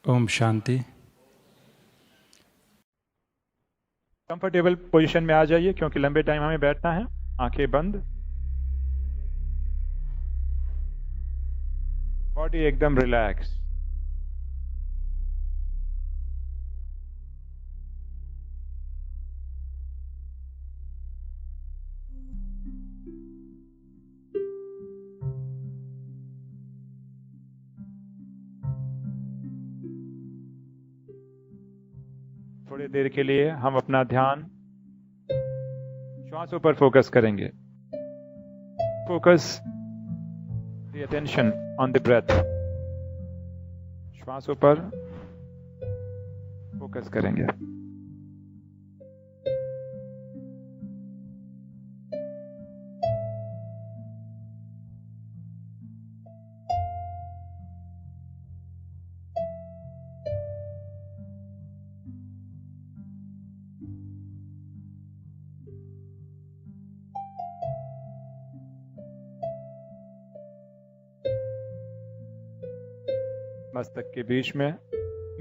Om Shanti. Comfortable position में आ जाइए क्योंकि लंबे टाइम हमें बैठना है। आंखें बंद, बॉडी एकदम रिलैक्स। थोड़ी देर के लिए हम अपना ध्यान श्वासों पर फोकस करेंगे। Focus the attention on the breath. श्वासों पर फोकस करेंगे। मस्तक के बीच में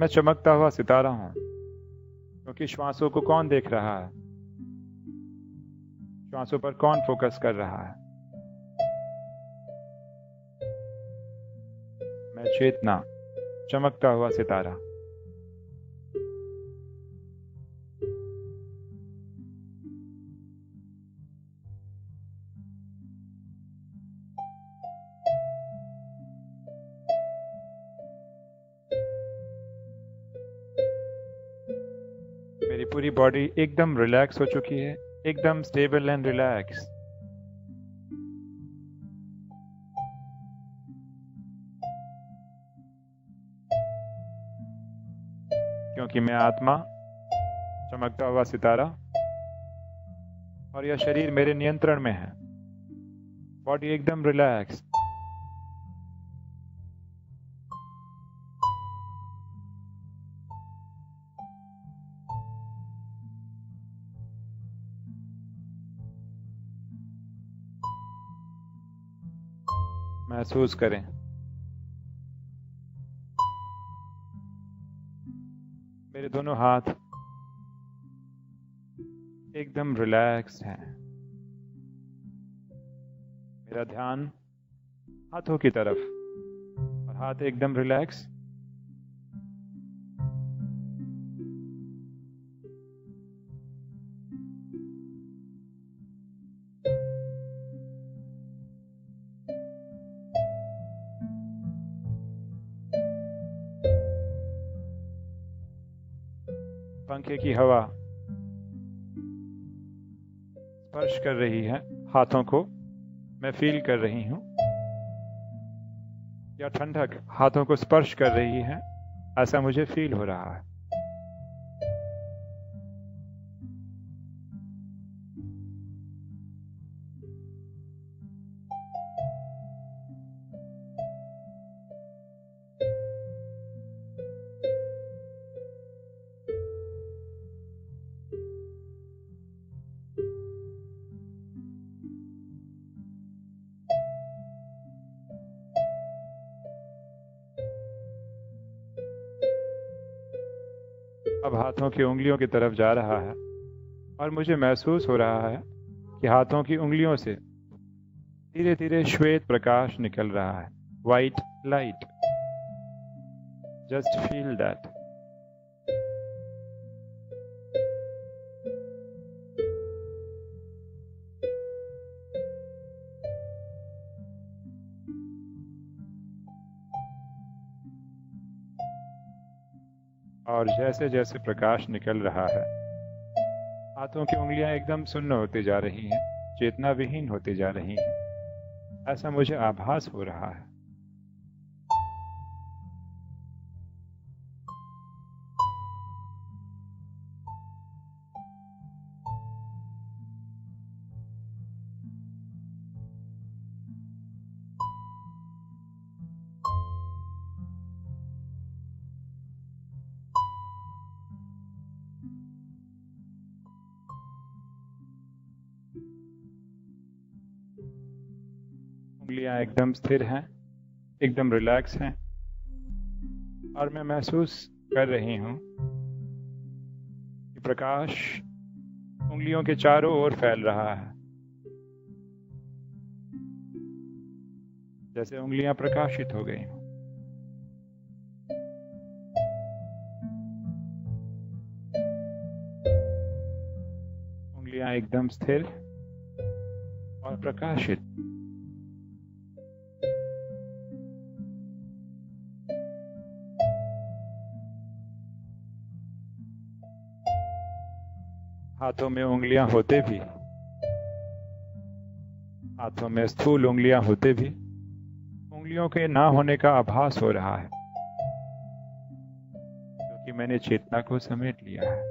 मैं चमकता हुआ सितारा हूं, क्योंकि श्वासों को कौन देख रहा है? श्वासों पर कौन फोकस कर रहा है? मैं चेतना, चमकता हुआ सितारा। मेरी पूरी बॉडी एकदम रिलैक्स हो चुकी है, एकदम स्टेबल एंड रिलैक्स। क्योंकि मैं आत्मा, चमकता हुआ सितारा, और यह शरीर मेरे नियंत्रण में है। बॉडी एकदम रिलैक्स। महसूस करें, मेरे दोनों हाथ एकदम रिलैक्स हैं। मेरा ध्यान हाथों की तरफ, और हाथ एकदम रिलैक्स। पंखे की हवा स्पर्श कर रही है हाथों को, मैं फील कर रही हूं। या ठंडक हाथों को स्पर्श कर रही है, ऐसा मुझे फील हो रहा है। अब हाथों की उंगलियों की तरफ जा रहा है, और मुझे महसूस हो रहा है कि हाथों की उंगलियों से धीरे धीरे श्वेत प्रकाश निकल रहा है, white light. Just feel that. और जैसे जैसे प्रकाश निकल रहा है, हाथों की उंगलियां एकदम सुन्न होती जा रही हैं, चेतना विहीन होती जा रही हैं, ऐसा मुझे आभास हो रहा है। उंगलियां एकदम स्थिर हैं, एकदम रिलैक्स हैं। और मैं महसूस कर रही हूँ कि प्रकाश उंगलियों के चारों ओर फैल रहा है, जैसे उंगलियां प्रकाशित हो गई हों। उंगलियां एकदम स्थिर और प्रकाशित। हाथों में उंगलियां होते भी, हाथों में स्थूल उंगलियां होते भी उंगलियों के ना होने का आभास हो रहा है, क्योंकि मैंने चेतना को समेट लिया है।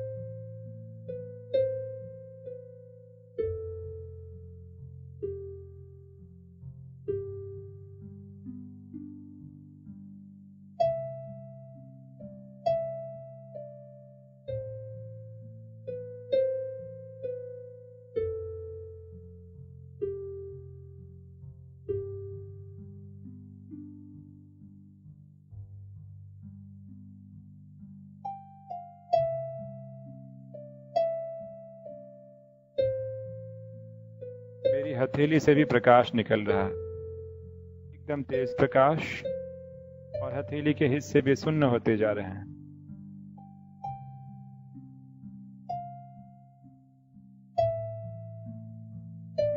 मेरी हथेली से भी प्रकाश निकल रहा है, एकदम तेज प्रकाश, और हथेली के हिस्से भी सुन्न होते जा रहे हैं।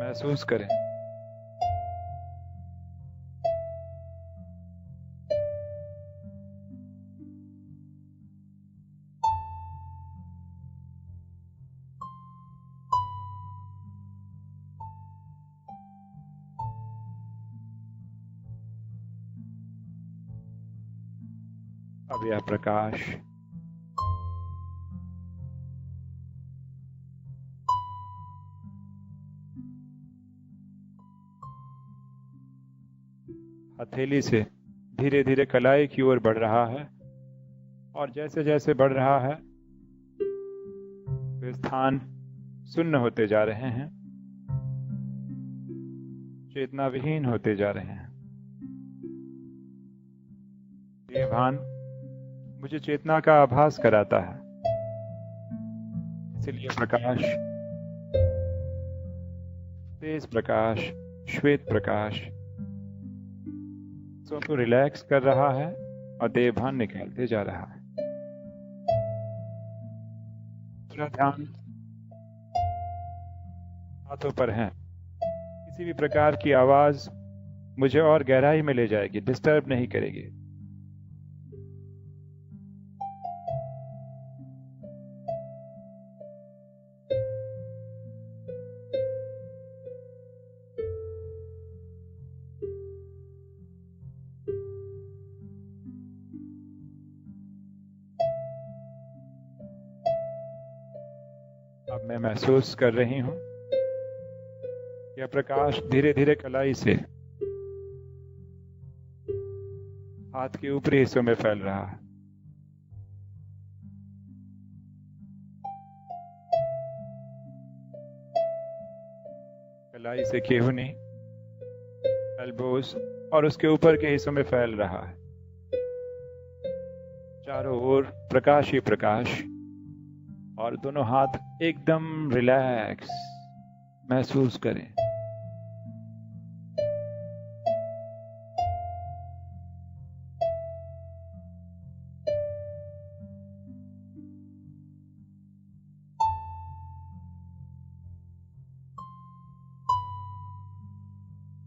महसूस करें। अब यह प्रकाश हथेली से धीरे धीरे कलाई की ओर बढ़ रहा है, और जैसे जैसे बढ़ रहा है वे स्थान सुन्न होते जा रहे हैं, चेतना विहीन होते जा रहे हैं। ये भान मुझे चेतना का आभास कराता है, इसलिए प्रकाश, तेज प्रकाश, श्वेत प्रकाश को रिलैक्स कर रहा है और देह भान निकालते जा रहा है। पूरा ध्यान हाथों पर है। किसी भी प्रकार की आवाज मुझे और गहराई में ले जाएगी, डिस्टर्ब नहीं करेगी। अब मैं महसूस कर रही हूं यह प्रकाश धीरे धीरे कलाई से हाथ के ऊपरी हिस्सों में फैल रहा है। कलाई से केहूनी, एल्बोस और उसके ऊपर के हिस्सों में फैल रहा है। चारों ओर प्रकाश ही प्रकाश, और दोनों हाथ एकदम रिलैक्स। महसूस करें।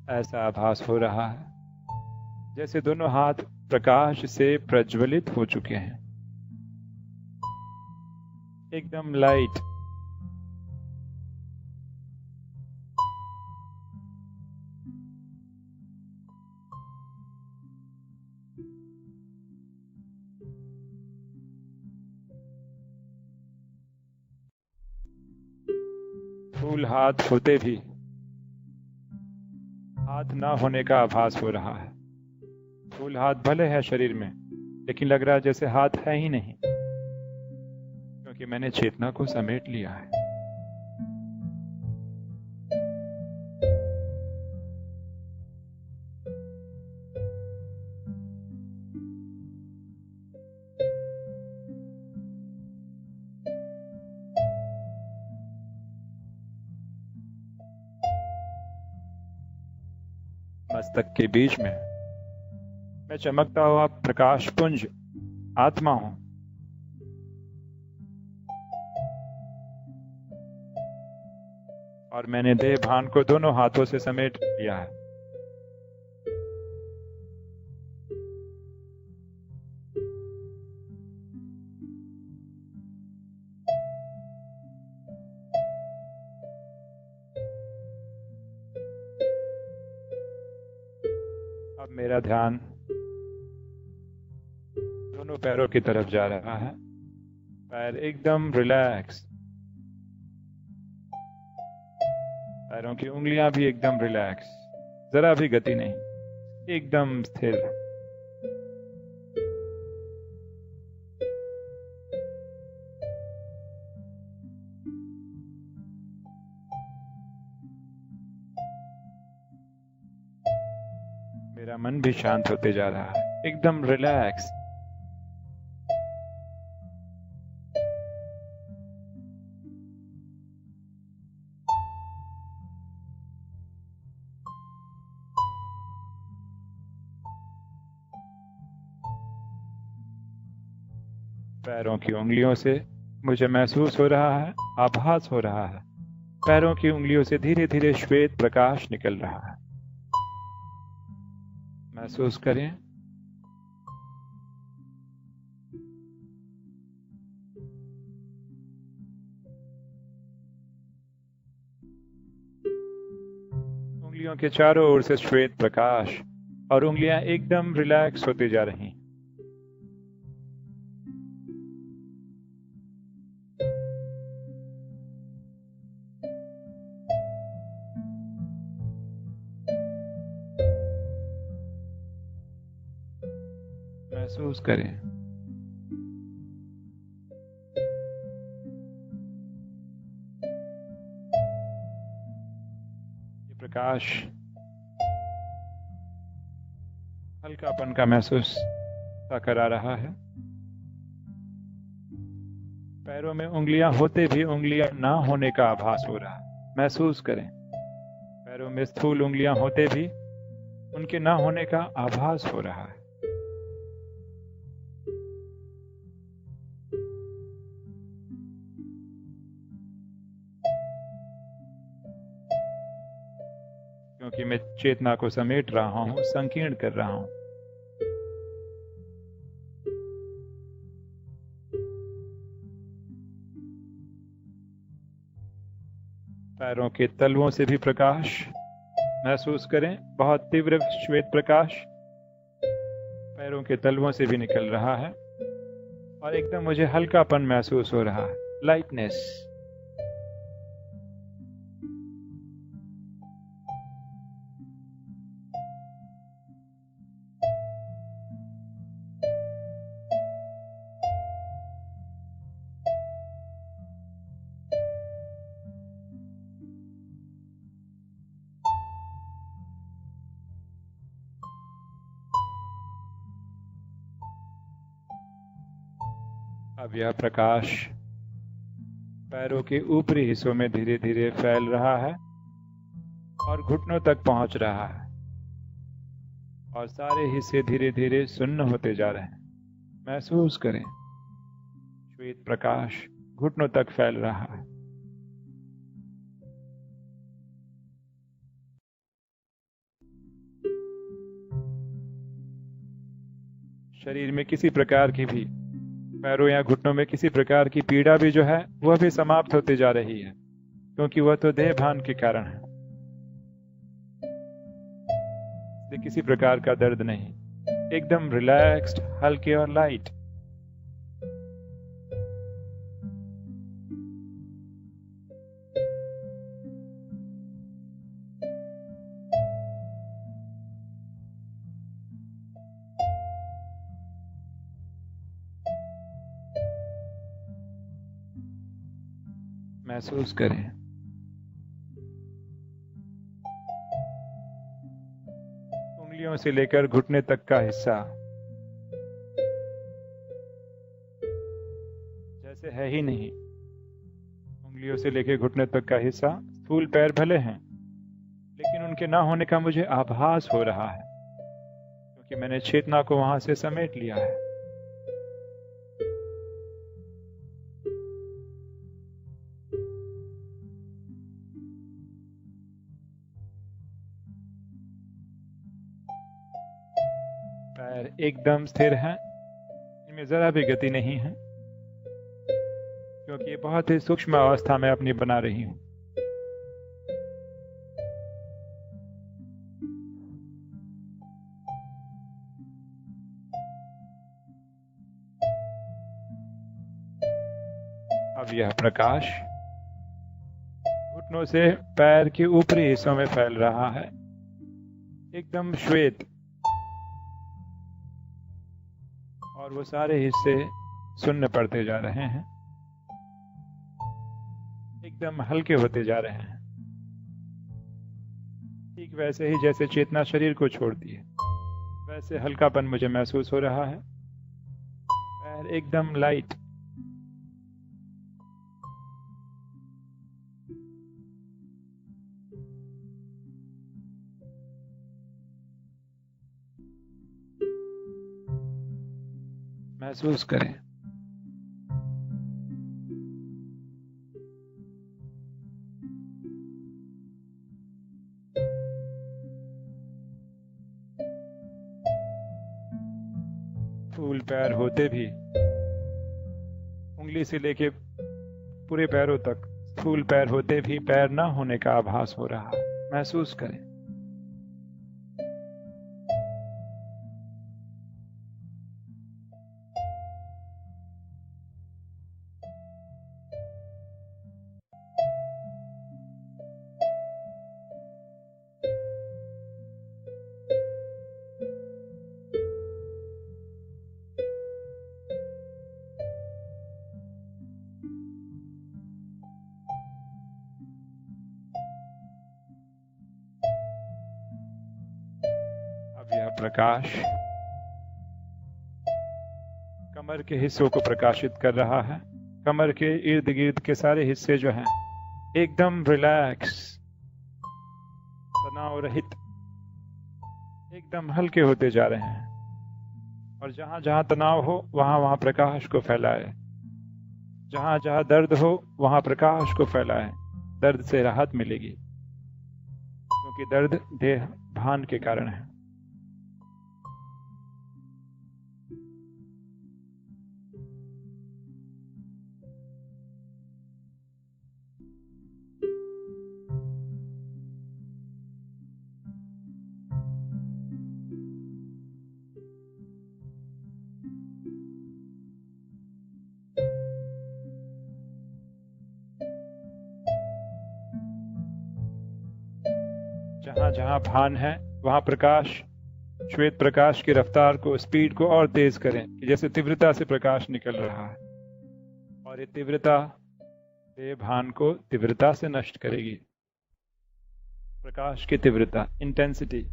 ऐसा आभास हो रहा है जैसे दोनों हाथ प्रकाश से प्रज्वलित हो चुके हैं, एकदम लाइट। फूल हाथ होते भी हाथ ना होने का आभास हो रहा है। फूल हाथ भले है शरीर में, लेकिन लग रहा है जैसे हाथ है ही नहीं, क्योंकि मैंने चेतना को समेट लिया है। मस्तक के बीच में मैं चमकता हुआ प्रकाश पुंज आत्मा हूं। और मैंने देह भान को दोनों हाथों से समेट लिया है। अब मेरा ध्यान दोनों पैरों की तरफ जा रहा है। पैर एकदम रिलैक्स, पैरों की उंगलियां भी एकदम रिलैक्स, जरा भी गति नहीं, एकदम स्थिर। मेरा मन भी शांत होते जा रहा है, एकदम रिलैक्स। पैरों की उंगलियों से मुझे महसूस हो रहा है, आभास हो रहा है, पैरों की उंगलियों से धीरे धीरे श्वेत प्रकाश निकल रहा है। महसूस करें। उंगलियों के चारों ओर से श्वेत प्रकाश और उंगलियां एकदम रिलैक्स होती जा रही हैं। महसूस करें। ये प्रकाश हल्कापन का महसूस करा रहा है। पैरों में उंगलियां होते भी उंगलियां ना होने का आभास हो रहा है। महसूस करें। पैरों में स्थूल उंगलियां होते भी उनके ना होने का आभास हो रहा है। क्योंकि मैं चेतना को समेट रहा हूं, संकीर्ण कर रहा हूं। पैरों के तलवों से भी प्रकाश महसूस करें, बहुत तीव्र श्वेत प्रकाश पैरों के तलवों से भी निकल रहा है और एकदम मुझे हल्कापन महसूस हो रहा है, लाइटनेस। अब यह प्रकाश पैरों के ऊपरी हिस्सों में धीरे धीरे फैल रहा है और घुटनों तक पहुंच रहा है और सारे हिस्से धीरे धीरे सुन्न होते जा रहे हैं। महसूस करें, श्वेत प्रकाश घुटनों तक फैल रहा है। शरीर में किसी प्रकार की भी, पैरों या घुटनों में किसी प्रकार की पीड़ा भी जो है वह भी समाप्त होती जा रही है, क्योंकि वह तो देह भान के कारण है। इसलिए किसी प्रकार का दर्द नहीं, एकदम रिलैक्स्ड, हल्के और लाइट। महसूस करें। उंगलियों से लेकर घुटने तक का हिस्सा जैसे है ही नहीं। उंगलियों से लेकर घुटने तक का हिस्सा, स्थूल पैर भले हैं लेकिन उनके ना होने का मुझे आभास हो रहा है, क्योंकि मैंने चेतना को वहां से समेट लिया है। पैर एकदम स्थिर हैं, इनमें जरा भी गति नहीं है, क्योंकि ये बहुत ही सूक्ष्म अवस्था में अपनी बना रही हूं। अब यह प्रकाश घुटनों से पैर के ऊपरी हिस्सों में फैल रहा है, एकदम श्वेत, और वो सारे हिस्से शून्य पड़ते जा रहे हैं, एकदम हल्के होते जा रहे हैं, ठीक वैसे ही जैसे चेतना शरीर को छोड़ती है, वैसे हल्कापन मुझे महसूस हो रहा है। पैर एकदम लाइट। महसूस करें। फूल पैर होते भी, उंगली से लेके पूरे पैरों तक फूल पैर होते भी पैर न होने का आभास हो रहा है। महसूस करें। यह प्रकाश कमर के हिस्सों को प्रकाशित कर रहा है। कमर के इर्द गिर्द के सारे हिस्से जो हैं एकदम रिलैक्स, तनाव रहित, एकदम हल्के होते जा रहे हैं। और जहां जहां तनाव हो वहां वहां प्रकाश को फैलाए, जहां जहां दर्द हो वहां प्रकाश को फैलाए। दर्द से राहत मिलेगी, क्योंकि दर्द देह भान के कारण है। जहां जहां भान है वहां प्रकाश, श्वेत प्रकाश की रफ्तार को, स्पीड को और तेज करें, कि जैसे तीव्रता से प्रकाश निकल रहा है। और ये तीव्रता देह भान को तीव्रता से नष्ट करेगी। प्रकाश की तीव्रता, इंटेंसिटी।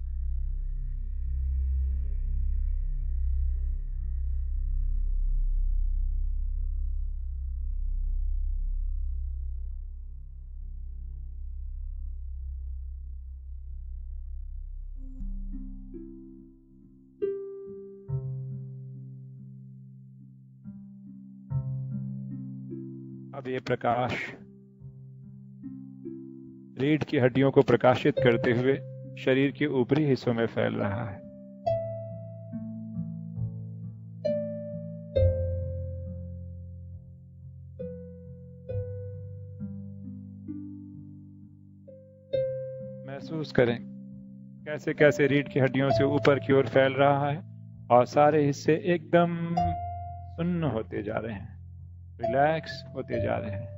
अब ये प्रकाश रीढ़ की हड्डियों को प्रकाशित करते हुए शरीर के ऊपरी हिस्सों में फैल रहा है। महसूस करें कैसे कैसे रीढ़ की हड्डियों से ऊपर की ओर फैल रहा है, और सारे हिस्से एकदम सुन्न होते जा रहे हैं, रिलैक्स होते जा रहे हैं।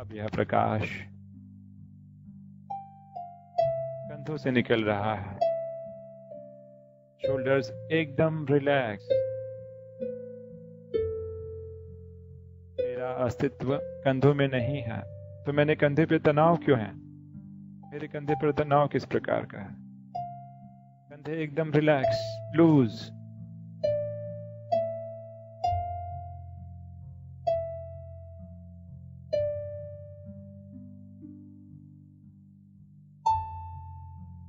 अब यह प्रकाश कंधों से निकल रहा है। शोल्डर्स एकदम रिलैक्स। मेरा अस्तित्व कंधों में नहीं है, तो मैंने कंधे पे तनाव क्यों है? मेरे कंधे पर तनाव किस प्रकार का है? कंधे एकदम रिलैक्स, लूज।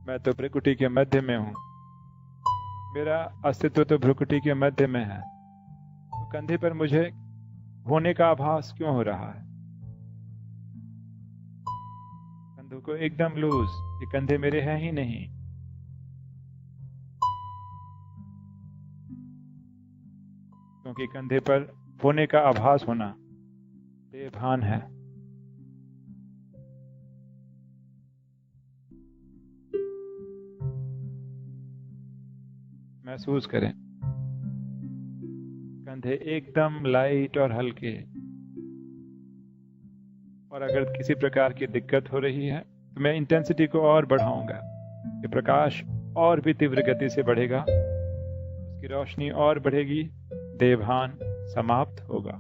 मैं तो भ्रुकुटी के मध्य में हूं। मेरा अस्तित्व तो भ्रुकुटी के मध्य में है, तो कंधे पर मुझे होने का आभास क्यों हो रहा है? कंधों को एकदम लूज, ये कंधे मेरे हैं ही नहीं। क्योंकि कंधे पर होने का आभास होना बेभान है। महसूस करें, कंधे एकदम लाइट और हल्के। और अगर किसी प्रकार की दिक्कत हो रही है तो मैं इंटेंसिटी को और बढ़ाऊंगा। ये प्रकाश और भी तीव्र गति से बढ़ेगा, उसकी रोशनी और बढ़ेगी, देवभान समाप्त होगा।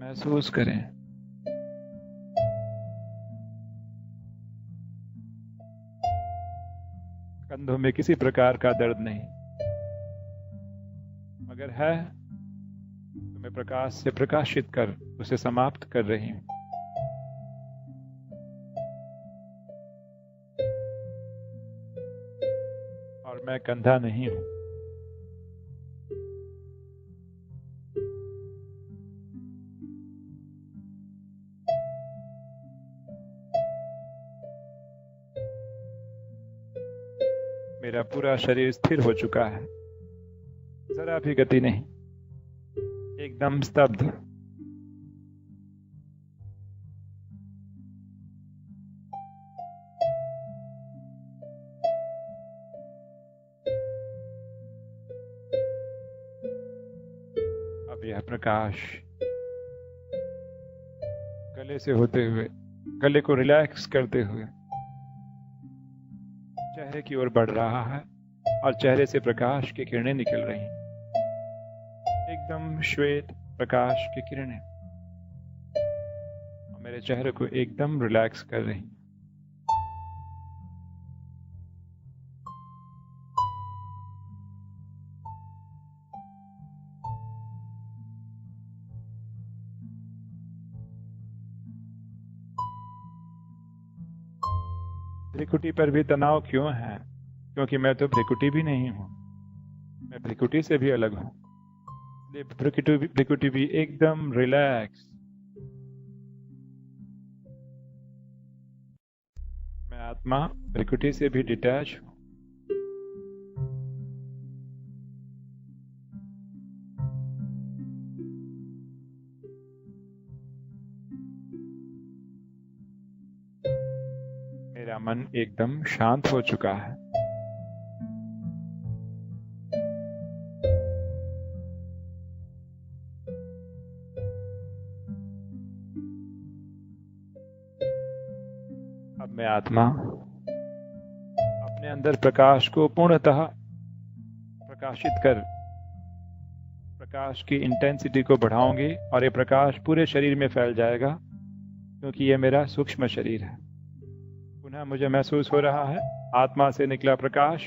महसूस करें, कंधों में किसी प्रकार का दर्द नहीं। अगर है तो मैं प्रकाश से प्रकाशित कर उसे समाप्त कर रही हूं। और मैं कंधा नहीं हूं। मेरा पूरा शरीर स्थिर हो चुका है, जरा भी गति नहीं, एकदम स्तब्ध। अब यह प्रकाश गले से होते हुए, गले को रिलैक्स करते हुए चेहरे की ओर बढ़ रहा है, और चेहरे से प्रकाश की किरणें निकल रही हैं, एकदम श्वेत प्रकाश की किरणें, और मेरे चेहरे को एकदम रिलैक्स कर रही हैं। भ्रिकुटी पर भी तनाव क्यों है? क्योंकि मैं तो भ्रिकुटी भी नहीं हूं, मैं भ्रिकुटी से भी अलग हूं। भ्रिकुटी भी एकदम रिलैक्स। मैं आत्मा भ्रिकुटी से भी डिटैच हूं। मेरा मन एकदम शांत हो चुका है। अब मैं आत्मा अपने अंदर प्रकाश को पूर्णतः प्रकाशित कर प्रकाश की इंटेंसिटी को बढ़ाऊंगी, और ये प्रकाश पूरे शरीर में फैल जाएगा, क्योंकि ये मेरा सूक्ष्म शरीर है। पुनः मुझे महसूस हो रहा है, आत्मा से निकला प्रकाश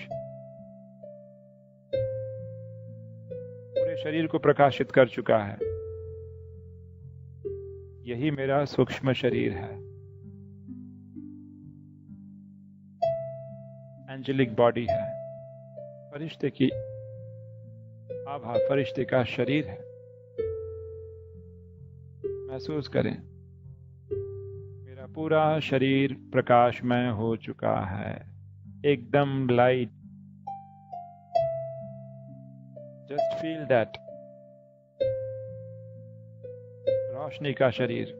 पूरे शरीर को प्रकाशित कर चुका है। यही मेरा सूक्ष्म शरीर है। एंजेलिक बॉडी है, फरिश्ते की आभा, फरिश्ते का शरीर है। महसूस करें, मेरा पूरा शरीर प्रकाशमय हो चुका है, एकदम लाइट। Just feel that. रोशनी का शरीर।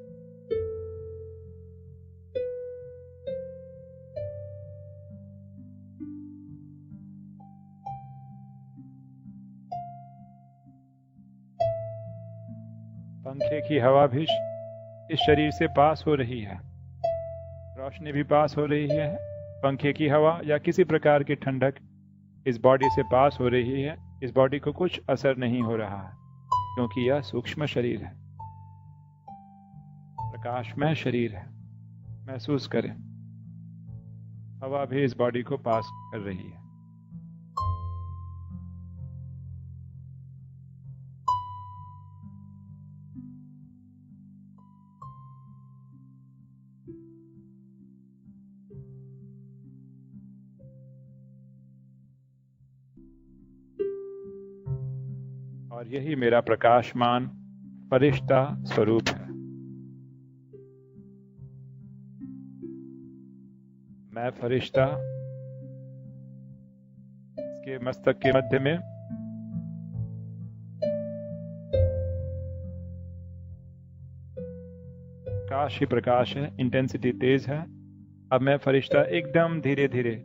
पंखे की हवा भी इस शरीर से पास हो रही है, रोशनी भी पास हो रही है। पंखे की हवा या किसी प्रकार की ठंडक इस बॉडी से पास हो रही है। इस बॉडी को कुछ असर नहीं हो रहा है क्योंकि यह सूक्ष्म शरीर है, प्रकाशमय शरीर है। महसूस करें, हवा भी इस बॉडी को पास कर रही है। और यही मेरा प्रकाशमान फरिश्ता स्वरूप है। मैं फरिश्ता इसके मस्तक के मध्य में प्रकाश ही प्रकाश है, इंटेंसिटी तेज है। अब मैं फरिश्ता एकदम धीरे धीरे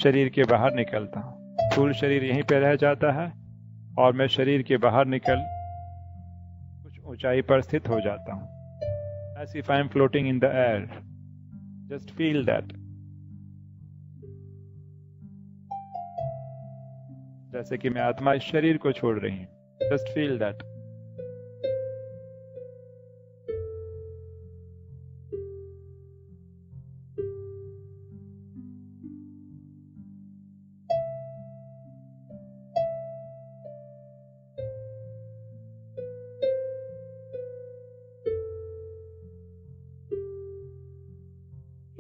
शरीर के बाहर निकलता हूँ। स्थूल शरीर यहीं पे रह जाता है और मैं शरीर के बाहर निकल कुछ ऊंचाई पर स्थित हो जाता हूँ। As if I am floating in the air. Just feel that. जैसे कि मैं आत्मा इस शरीर को छोड़ रही हूँ। Just feel that.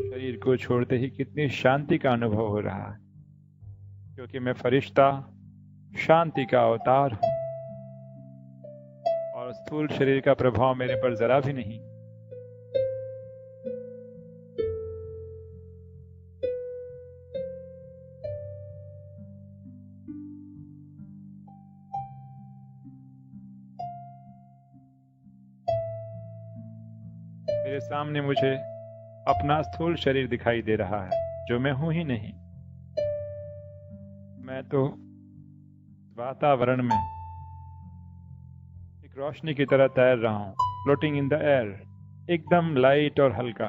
शरीर को छोड़ते ही कितनी शांति का अनुभव हो रहा है, क्योंकि मैं फरिश्ता शांति का अवतार हूं और स्थूल शरीर का प्रभाव मेरे पर जरा भी नहीं। मेरे सामने मुझे अपना स्थूल शरीर दिखाई दे रहा है, जो मैं हूं ही नहीं। मैं तो वातावरण में एक रोशनी की तरह तैर रहा हूं, फ्लोटिंग इन द एयर, एकदम लाइट और हल्का।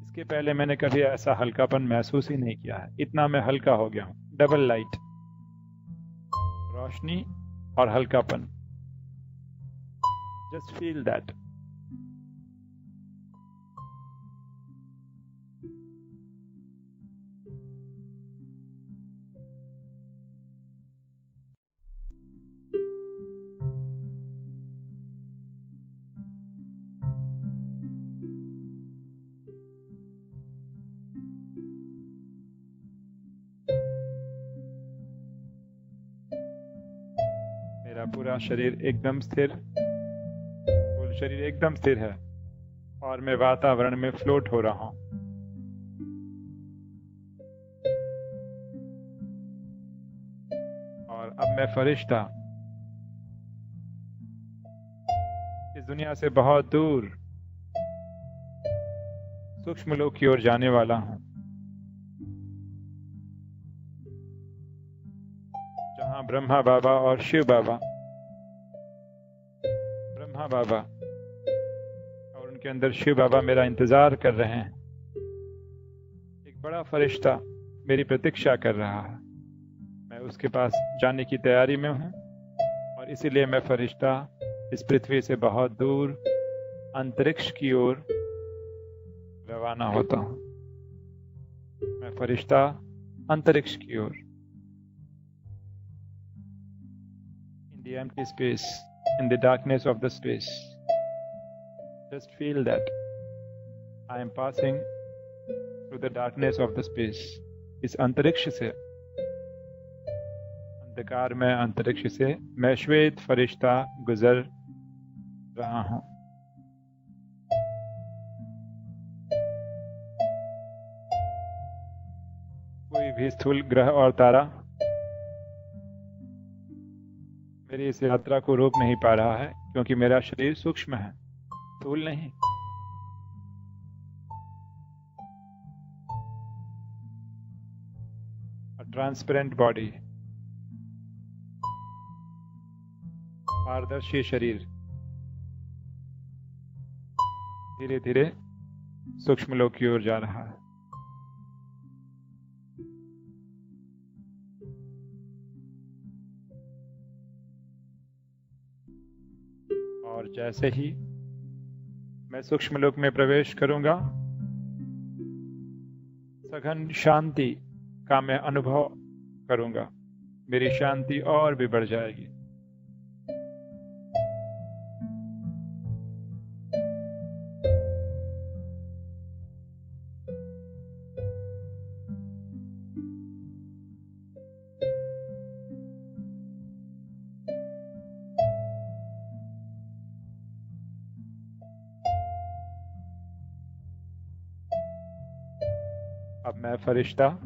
इसके पहले मैंने कभी ऐसा हल्कापन महसूस ही नहीं किया है। इतना मैं हल्का हो गया हूं। डबल लाइट, रोशनी और हल्कापन। Just feel that. मेरा पूरा शरीर एकदम स्थिर, फुल शरीर एकदम स्थिर है और मैं वातावरण में फ्लोट हो रहा हूं। और अब मैं फरिश्ता इस दुनिया से बहुत दूर सूक्ष्म लोक की ओर जाने वाला हूं, जहां ब्रह्मा बाबा और शिव बाबा, ब्रह्मा बाबा और उनके अंदर शिव बाबा मेरा इंतजार कर रहे हैं। एक बड़ा फरिश्ता मेरी प्रतीक्षा कर रहा है। मैं उसके पास जाने की तैयारी में हूं और इसीलिए मैं फरिश्ता इस पृथ्वी से बहुत दूर अंतरिक्ष की ओर रवाना होता हूं। मैं फरिश्ता अंतरिक्ष की ओर। In the empty space, in the darkness of the space, just feel that I am passing through the darkness of the space. इस अंतरिक्ष से, अंधकार में अंतरिक्ष से मैं श्वेत फरिश्ता गुजर रहा हूं। कोई भी स्थूल ग्रह और तारा मेरी इस यात्रा को रोक नहीं पा रहा है, क्योंकि मेरा शरीर सूक्ष्म है, स्थूल नहीं। ट्रांसपेरेंट बॉडी, पारदर्शी शरीर, धीरे धीरे सूक्ष्म लोक की ओर जा रहा है। और जैसे ही मैं सूक्ष्म लोक में प्रवेश करूंगा, सघन शांति का मैं अनुभव करूंगा। मेरी शांति और भी बढ़ जाएगी। अब मैं फरिश्ता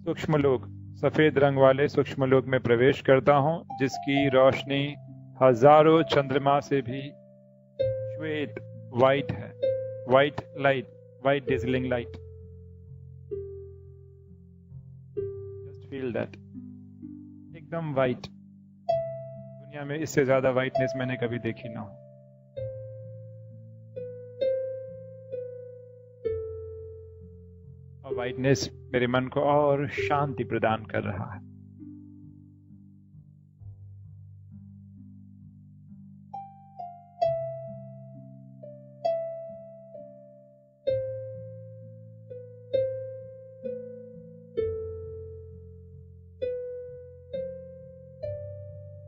सूक्ष्म लोक, सफेद रंग वाले सूक्ष्म लोक में प्रवेश करता हूं, जिसकी रोशनी हजारों चंद्रमा से भी श्वेत, वाइट है। White light, white dazzling light. Just feel that, एकदम वाइट। दुनिया में इससे ज्यादा वाइटनेस मैंने कभी देखी ना हो। और वाइटनेस मेरे मन को और शांति प्रदान कर रहा है।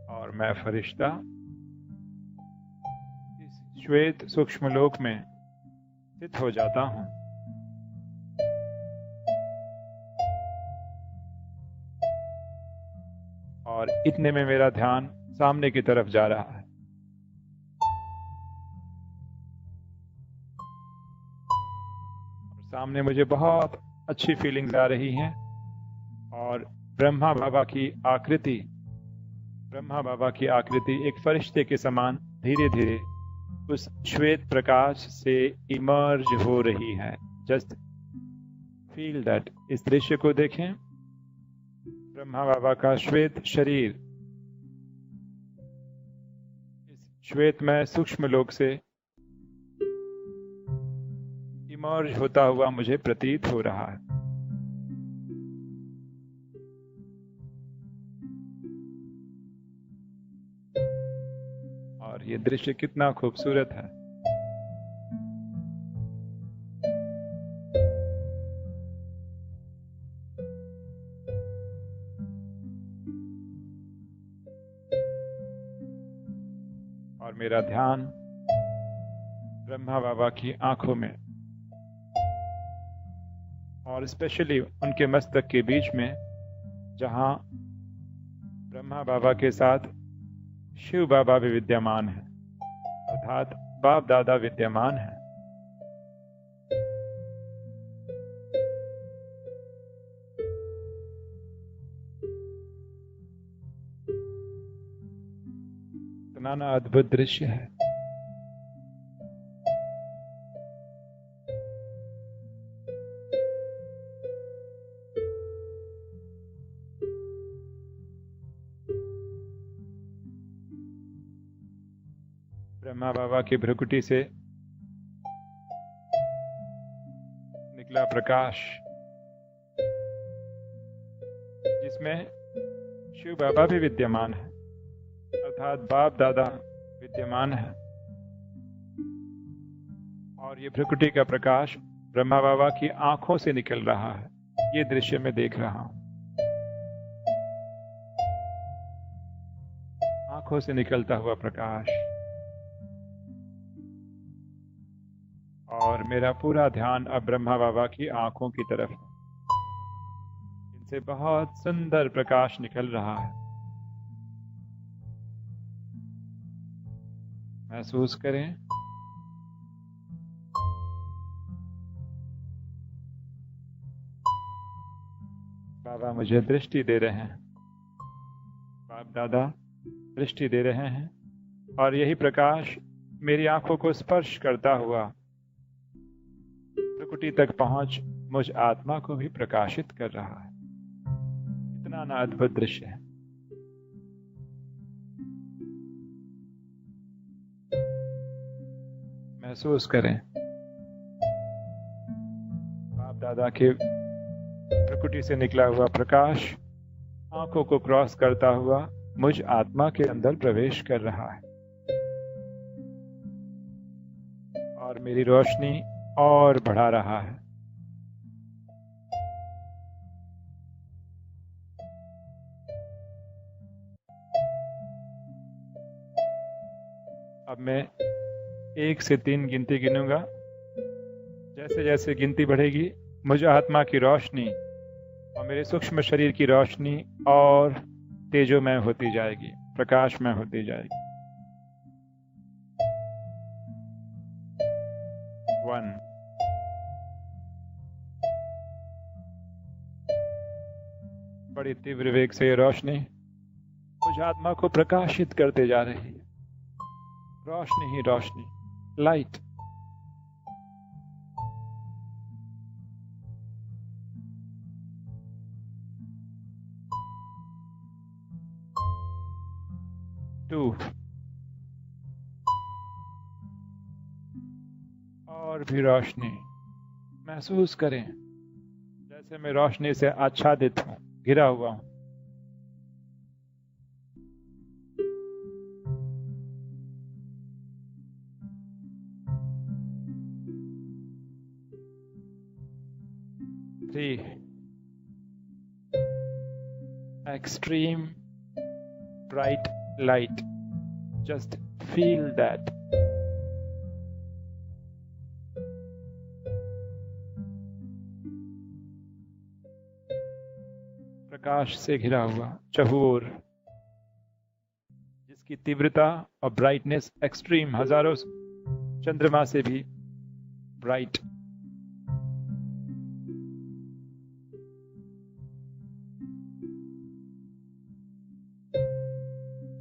और मैं फरिश्ता इस श्वेत सूक्ष्म लोक में स्थित हो जाता हूं। और इतने में मेरा ध्यान सामने की तरफ जा रहा है। और सामने मुझे बहुत अच्छी फीलिंग्स आ रही हैं। और ब्रह्मा बाबा की आकृति एक फरिश्ते के समान धीरे धीरे उस श्वेत प्रकाश से इमर्ज हो रही है। Just feel that. इस दृश्य को देखें। ब्रह्मा बाबा का श्वेत शरीर इस श्वेतमय सूक्ष्म लोक से इमर्ज होता हुआ मुझे प्रतीत हो रहा है। और ये दृश्य कितना खूबसूरत है। और मेरा ध्यान ब्रह्मा बाबा की आंखों में और स्पेशली उनके मस्तक के बीच में, जहां ब्रह्मा बाबा के साथ शिव बाबा भी विद्यमान है, अर्थात बाप दादा विद्यमान है। इतना ना अद्भुत दृश्य है। ब्रह्मा बाबा की भ्रुकुटी से निकला प्रकाश, जिसमें शिव बाबा भी विद्यमान है, अर्थात बाप दादा विद्यमान है। और ये भ्रुकुटी का प्रकाश ब्रह्मा बाबा की आंखों से निकल रहा है। ये दृश्य मैं देख रहा हूं। आंखों से निकलता हुआ प्रकाश। और मेरा पूरा ध्यान अब ब्रह्मा बाबा की आंखों की तरफ है। इनसे बहुत सुंदर प्रकाश निकल रहा है। महसूस करें। बाबा मुझे दृष्टि दे रहे हैं, बाप दादा दृष्टि दे रहे हैं। और यही प्रकाश मेरी आंखों को स्पर्श करता हुआ प्रकृति तक पहुंच मुझ आत्मा को भी प्रकाशित कर रहा है। इतना ना अद्भुत दृश्य है। महसूस करें। बाप दादा के प्रकृति से निकला हुआ प्रकाश आंखों को क्रॉस करता हुआ मुझ आत्मा के अंदर प्रवेश कर रहा है और मेरी रोशनी और बढ़ा रहा है। अब मैं 1 से 3 गिनती गिनूंगा। जैसे जैसे गिनती बढ़ेगी मुझ आत्मा की रोशनी और मेरे सूक्ष्म शरीर की रोशनी और तेजोमय होती जाएगी, प्रकाशमय होती जाएगी। 1 बड़ी तीव्र वेग से ये रोशनी मुझ आत्मा को प्रकाशित करते जा रही है। रोशनी ही रोशनी, लाइट। 2 और भी रोशनी। महसूस करें जैसे मैं रोशनी से आच्छादित हूं, घिरा हुआ हूं। 3 extreme bright light. Just feel that. 'प्रकाश से घिरा हुआ चहुओर, जिसकी तीव्रता और ब्राइटनेस एक्सट्रीम, हजारों चंद्रमा से भी bright.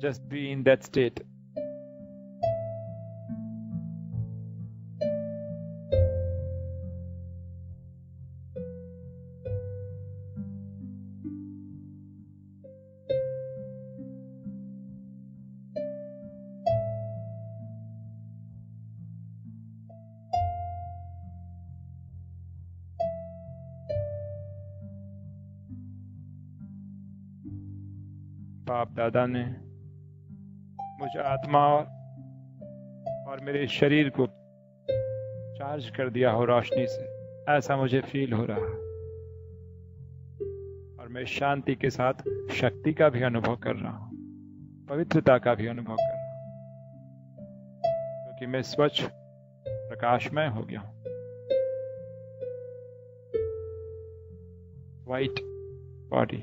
Just be in that state. बाप दादा ने मुझ आत्मा और मेरे शरीर को चार्ज कर दिया हो रोशनी से, ऐसा मुझे फील हो रहा है। और मैं शांति के साथ शक्ति का भी अनुभव कर रहा हूँ, पवित्रता का भी अनुभव कर रहा हूँ, क्योंकि मैं स्वच्छ प्रकाशमय हो गया हूँ। White body.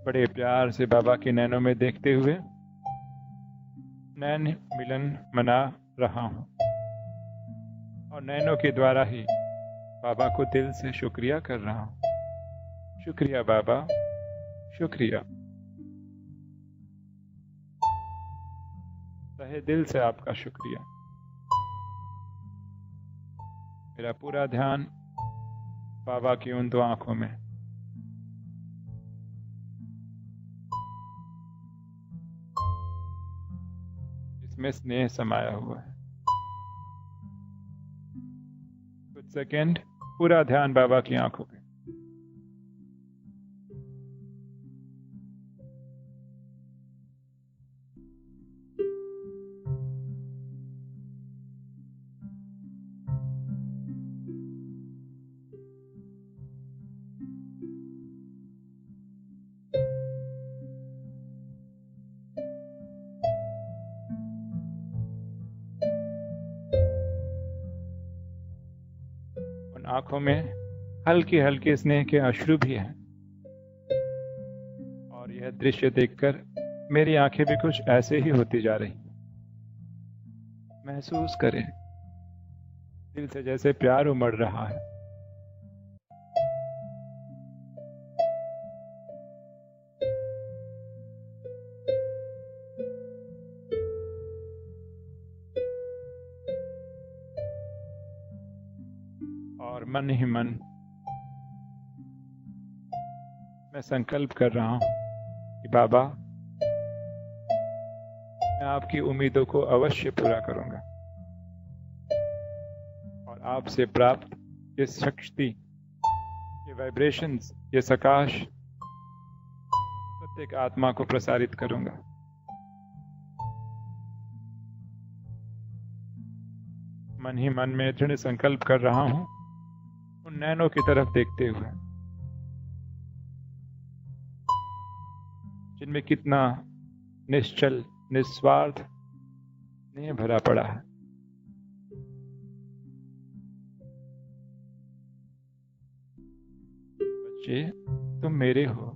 बड़े प्यार से बाबा के नैनों में देखते हुए नैन मिलन मना रहा हूं और नैनों के द्वारा ही बाबा को दिल से शुक्रिया कर रहा हूं। शुक्रिया बाबा, शुक्रिया। तहे दिल से आपका शुक्रिया। मेरा पूरा ध्यान बाबा की उन 2 आंखों में। में स्नेह समाया हुआ है। कुछ सेकंड पूरा ध्यान बाबा की आंखों पे। आंखों में हल्के हल्के स्नेह के अश्रु भी हैं और यह दृश्य देखकर मेरी आंखें भी कुछ ऐसे ही होती जा रही। महसूस करें दिल से जैसे प्यार उमड़ रहा है। और मन ही मन मैं संकल्प कर रहा हूँ कि बाबा, मैं आपकी उम्मीदों को अवश्य पूरा करूंगा और आपसे प्राप्त ये शक्ति, ये वाइब्रेशंस, ये सकाश प्रत्येक आत्मा को प्रसारित करूंगा। मन ही मन में दृढ़ संकल्प कर रहा हूं, उन नैनों की तरफ देखते हुए जिनमें कितना निश्चल, निस्वार्थ स्नेह भरा पड़ा है। बच्चे, तुम मेरे हो।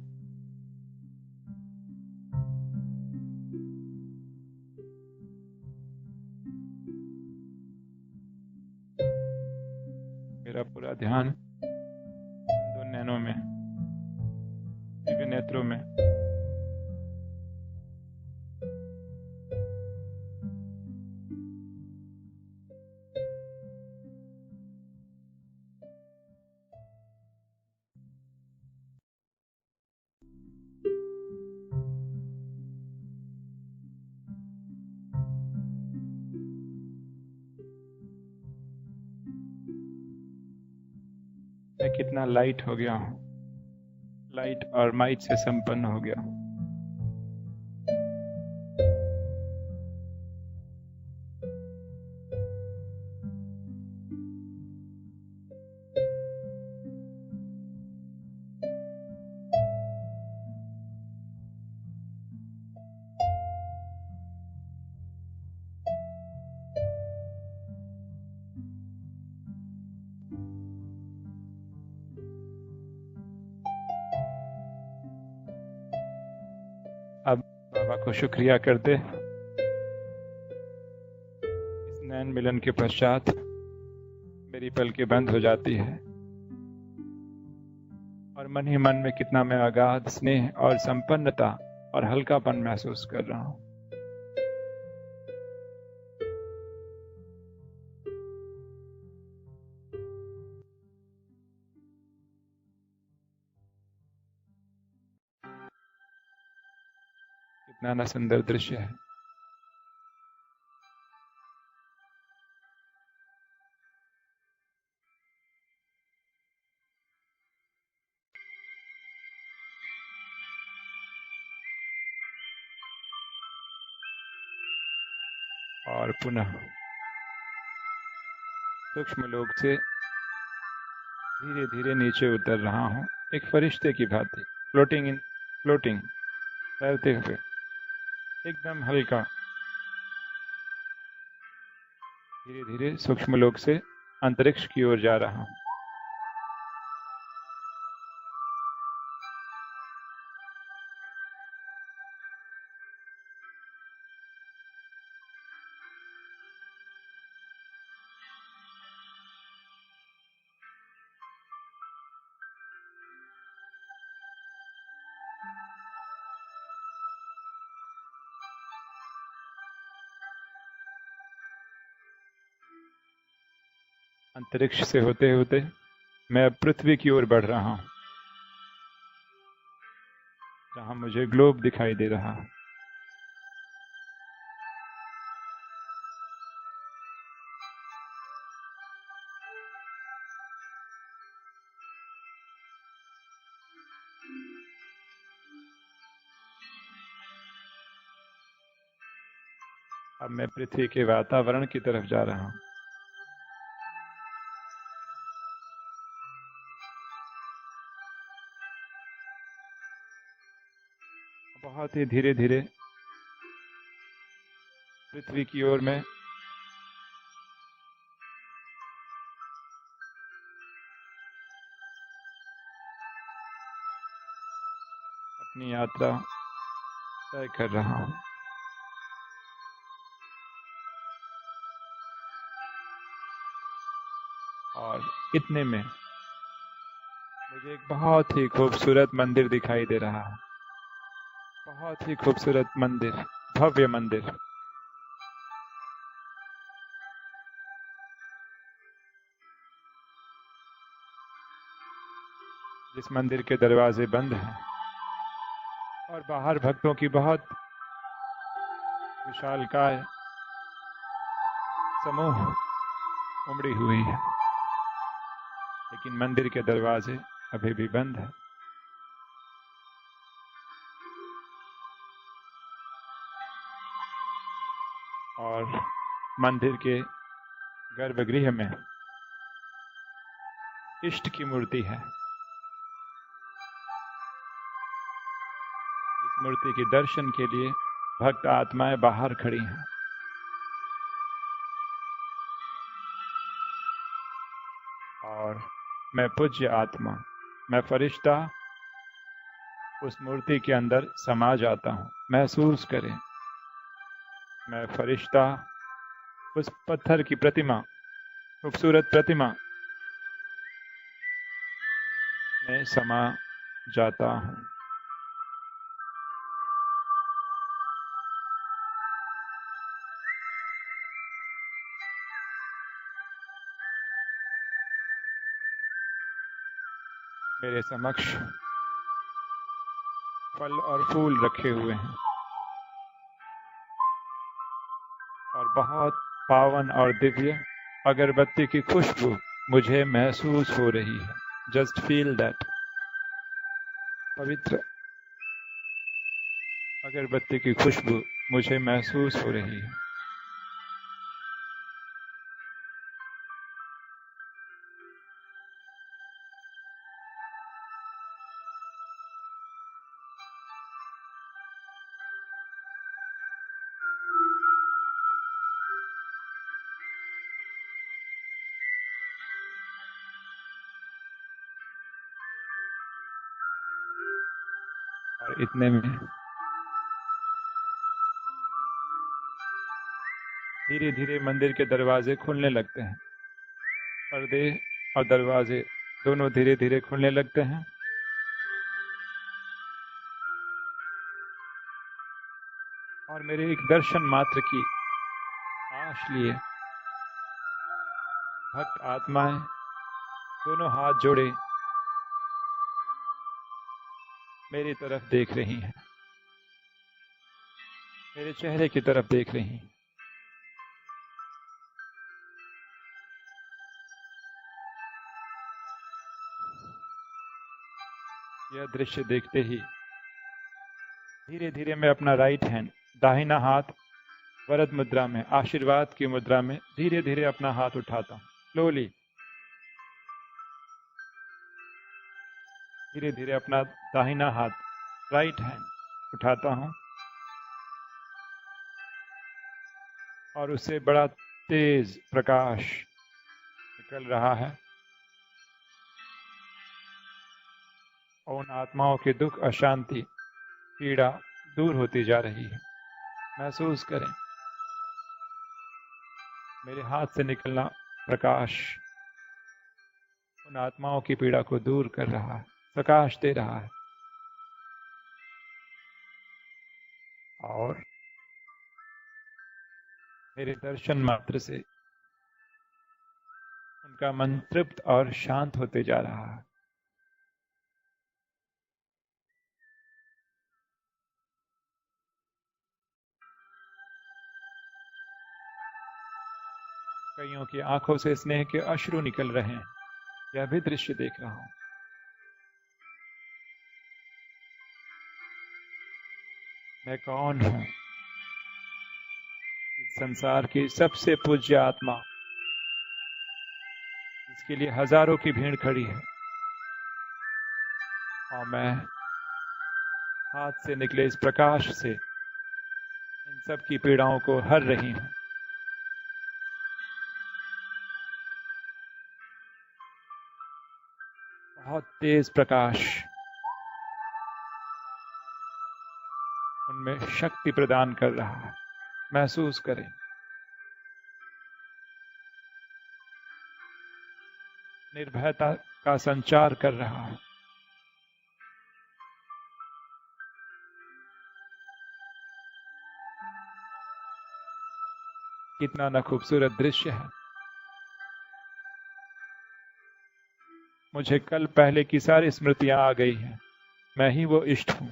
मेरा पूरा ध्यान इन दो नैनों में, दिव्य नेत्रों में। मैं कितना लाइट हो गया हूँ, लाइट और माइट से संपन्न हो गया हूँ। अब बाबा को शुक्रिया करते, इस नैन मिलन के पश्चात मेरी पलकें बंद हो जाती है और मन ही मन में कितना मैं अगाध स्नेह और संपन्नता और हल्कापन महसूस कर रहा हूँ। कितना ना सुंदर दृश्य है। और पुनः सूक्ष्म लोक से धीरे धीरे नीचे उतर रहा हूँ, एक फरिश्ते की भांति, फ्लोटिंग, तैरते हुए, एकदम हल्का। धीरे धीरे सूक्ष्म लोक से अंतरिक्ष की ओर जा रहा हूँ। अंतरिक्ष से होते होते मैं अब पृथ्वी की ओर बढ़ रहा हूं, जहां मुझे ग्लोब दिखाई दे रहा है। अब मैं पृथ्वी के वातावरण की तरफ जा रहा हूं। बहुत ही धीरे धीरे पृथ्वी की ओर मैं अपनी यात्रा तय कर रहा हूं। और इतने में मुझे एक बहुत ही खूबसूरत मंदिर दिखाई दे रहा है। बहुत ही खूबसूरत मंदिर, भव्य मंदिर। जिस मंदिर के दरवाजे बंद हैं और बाहर भक्तों की बहुत विशालकाय समूह उमड़ी हुई है, लेकिन मंदिर के दरवाजे अभी भी बंद हैं। और मंदिर के गर्भगृह में इष्ट की मूर्ति है। इस मूर्ति के दर्शन के लिए भक्त आत्माएं बाहर खड़ी हैं। और मैं पूज्य आत्मा, मैं फरिश्ता उस मूर्ति के अंदर समा जाता हूं। महसूस करें, मैं फरिश्ता उस पत्थर की प्रतिमा, खूबसूरत प्रतिमा में समा जाता हूं। मेरे समक्ष फल और फूल रखे हुए हैं और बहुत पावन और दिव्य अगरबत्ती की खुशबू मुझे महसूस हो रही है। Just feel that. पवित्र अगरबत्ती की खुशबू मुझे महसूस हो रही है। और इतने में धीरे धीरे मंदिर के दरवाजे खुलने लगते हैं। पर्दे और दरवाजे दोनों धीरे धीरे खुलने लगते हैं। और मेरे एक दर्शन मात्र की आश लिए भक्त आत्माएं दोनों हाथ जोड़े मेरी तरफ देख रही हैं, मेरे चेहरे की तरफ देख रही हैं। यह दृश्य देखते ही धीरे धीरे मैं अपना राइट हैंड, दाहिना हाथ वरद मुद्रा में, आशीर्वाद की मुद्रा में धीरे धीरे अपना हाथ उठाता हूं। स्लोली, धीरे धीरे अपना दाहिना हाथ, राइट हैंड उठाता हूं और उससे बड़ा तेज प्रकाश निकल रहा है। उन आत्माओं के दुख, अशांति, पीड़ा दूर होती जा रही है। महसूस करें, मेरे हाथ से निकलना प्रकाश उन आत्माओं की पीड़ा को दूर कर रहा है, प्रकाश दे रहा है। और मेरे दर्शन मात्र से उनका मन तृप्त और शांत होते जा रहा है। कईयों की आंखों से स्नेह के अश्रु निकल रहे हैं। यह भी दृश्य देख रहा हूं। मैं कौन हूं? इस संसार की सबसे पूज्य आत्मा, जिसके लिए हजारों की भीड़ खड़ी है, और मैं हाथ से निकले इस प्रकाश से इन सब की पीड़ाओं को हर रही हूं। बहुत तेज प्रकाश उनमें शक्ति प्रदान कर रहा है। महसूस करें, निर्भयता का संचार कर रहा है। कितना ना खूबसूरत दृश्य है। मुझे कल पहले की सारी स्मृतियां आ गई हैं। मैं ही वो इष्ट हूं।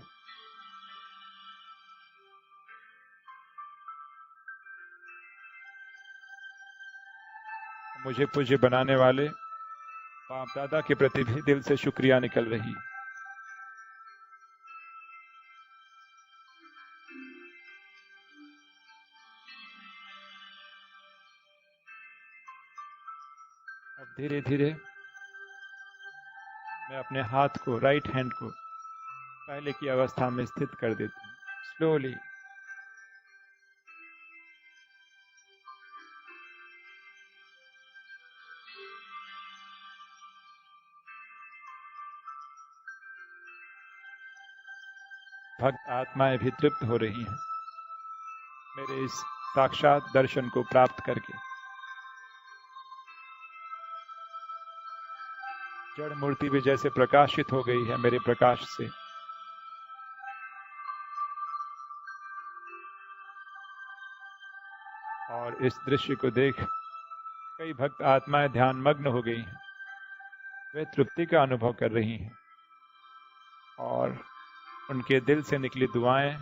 मुझे पूज्य बनाने वाले बाप दादा के प्रति भी दिल से शुक्रिया निकल रही। अब धीरे धीरे मैं अपने हाथ को, राइट हैंड को पहले की अवस्था में स्थित कर देती हूँ। स्लोली भक्त आत्माएं भी तृप्त हो रही हैं मेरे इस साक्षात दर्शन को प्राप्त करके। जड़ मूर्ति भी जैसे प्रकाशित हो गई है मेरे प्रकाश से। और इस दृश्य को देख कई भक्त आत्माएं ध्यान मग्न हो गई हैं। वे तृप्ति का अनुभव कर रही हैं और उनके दिल से निकली दुआएं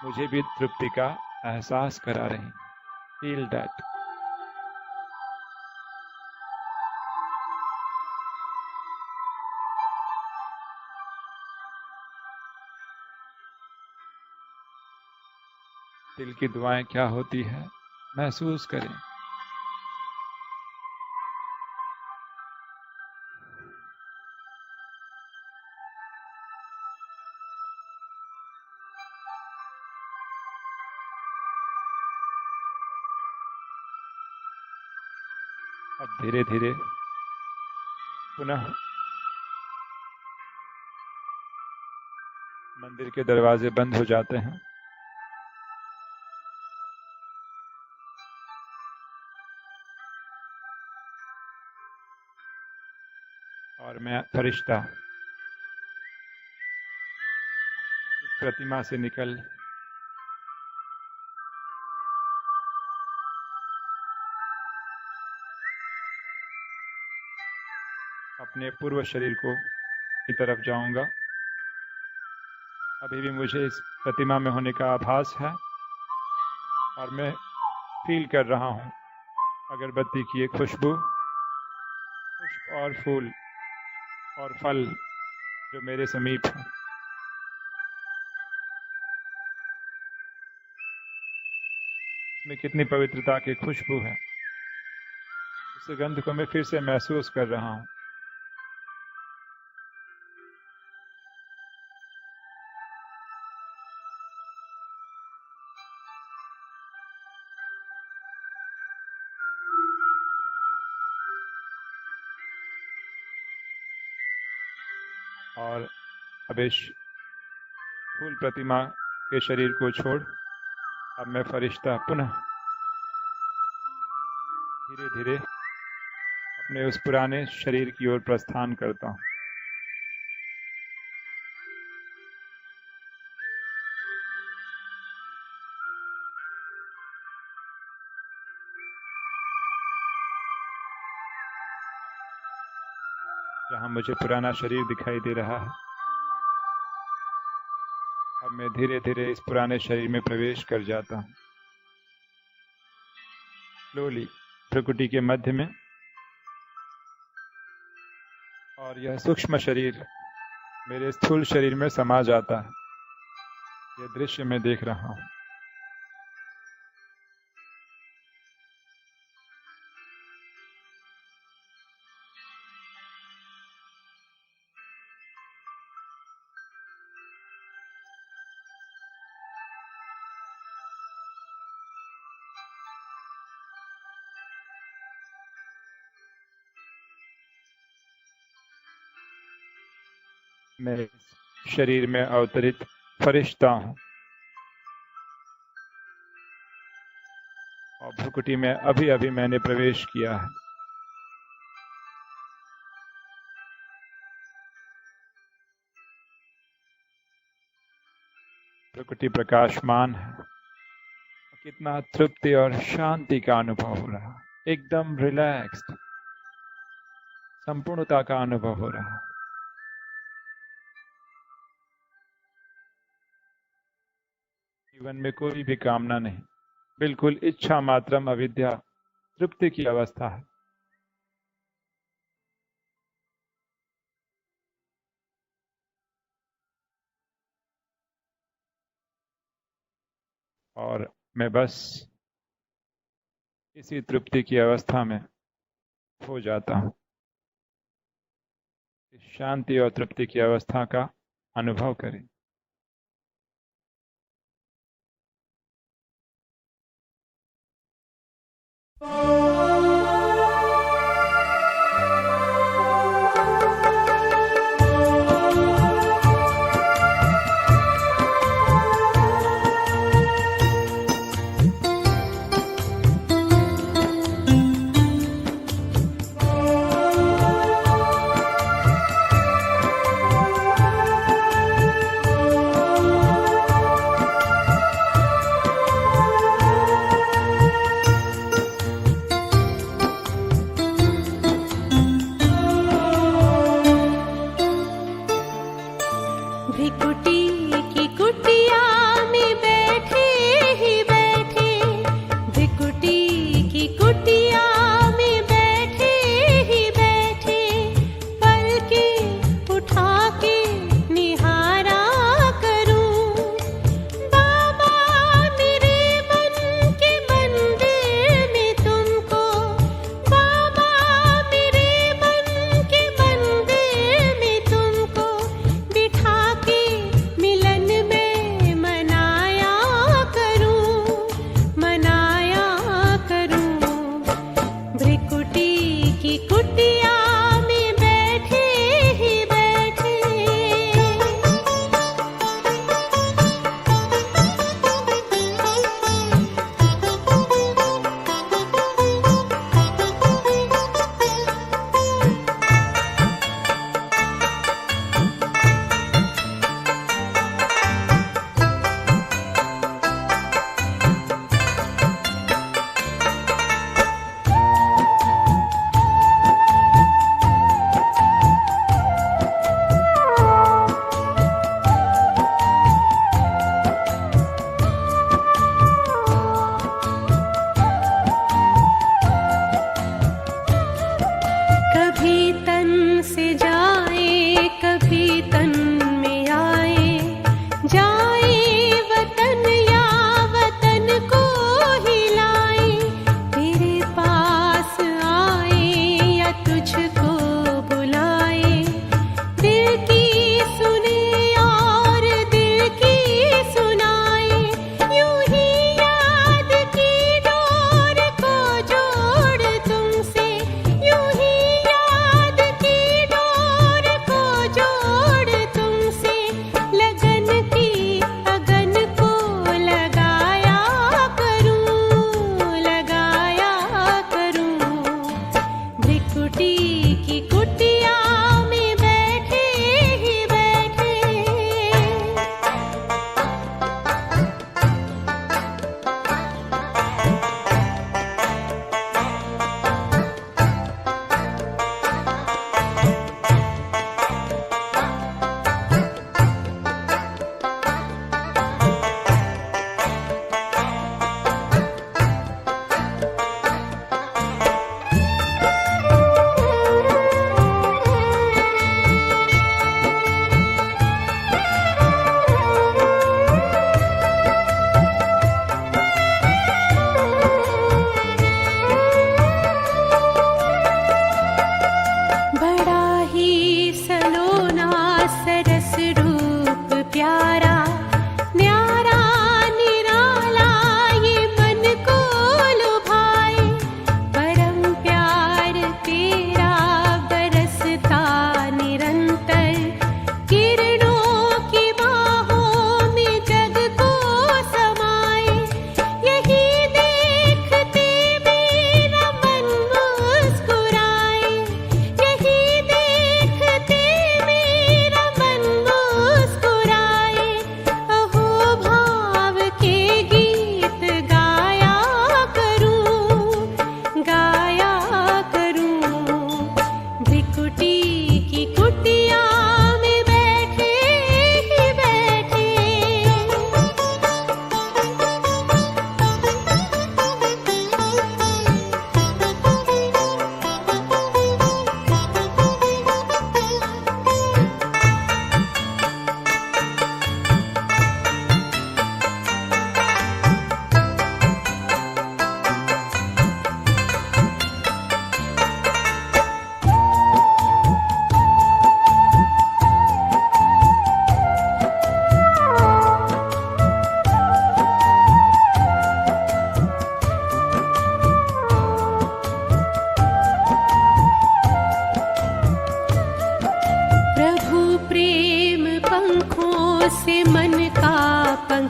मुझे भी तृप्ति का एहसास करा रही हैं। Feel that. दिल की दुआएं क्या होती है महसूस करें। अब धीरे धीरे पुनः मंदिर के दरवाजे बंद हो जाते हैं और मैं फरिश्ता इस प्रतिमा से निकल अपने पूर्व शरीर की तरफ जाऊंगा। अभी भी मुझे इस प्रतिमा में होने का आभास है और मैं फील कर रहा हूँ अगरबत्ती की एक खुशबू, पुष्प और फूल और फल जो मेरे समीप हैं। इसमें कितनी पवित्रता की खुशबू है। उस सुगंध को मैं फिर से महसूस कर रहा हूँ। और अब इस फूल प्रतिमा के शरीर को छोड़ अब मैं फरिश्ता पुनः धीरे धीरे अपने उस पुराने शरीर की ओर प्रस्थान करता हूँ। जहाँ मुझे पुराना शरीर दिखाई दे रहा है, अब मैं धीरे धीरे इस पुराने शरीर में प्रवेश कर जाता हूँ। स्लोली प्रकृति के मध्य में, और यह सूक्ष्म शरीर मेरे स्थूल शरीर में समा जाता है। यह दृश्य मैं देख रहा हूँ। मैं इस शरीर में अवतरित फरिश्ता हूँ और भ्रुकुटी में अभी अभी मैंने प्रवेश किया है। प्रकृति प्रकाशमान है। कितना तृप्ति और शांति का अनुभव हो रहा, एकदम रिलैक्स्ड, संपूर्णता का अनुभव हो रहा है। जीवन में कोई भी कामना नहीं, बिल्कुल इच्छा मात्रम अविद्या, तृप्ति की अवस्था है। और मैं बस इसी तृप्ति की अवस्था में हो जाता हूँ। इस शांति और तृप्ति की अवस्था का अनुभव करें।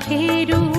बिखेरूं